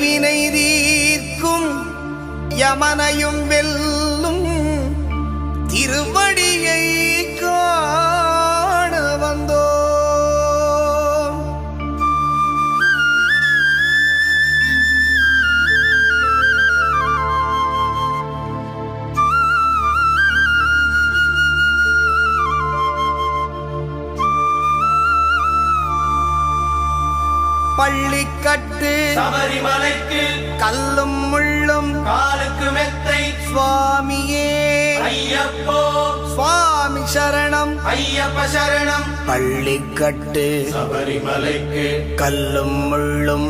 தீவினை தீர்க்கும் யமனையும் வெல்லும் திருவடியை காண வந்தோ. பள்ளிக்கட்டு சபரிமலைக்கு கல்லும் முள்ளும் காலுக்கு மெத்தை சுவாமியே ஐயப்போ சுவாமி சரணம் ஐயப்ப சரணம். பள்ளிக்கட்டு சபரிமலைக்கு கல்லும் முள்ளும்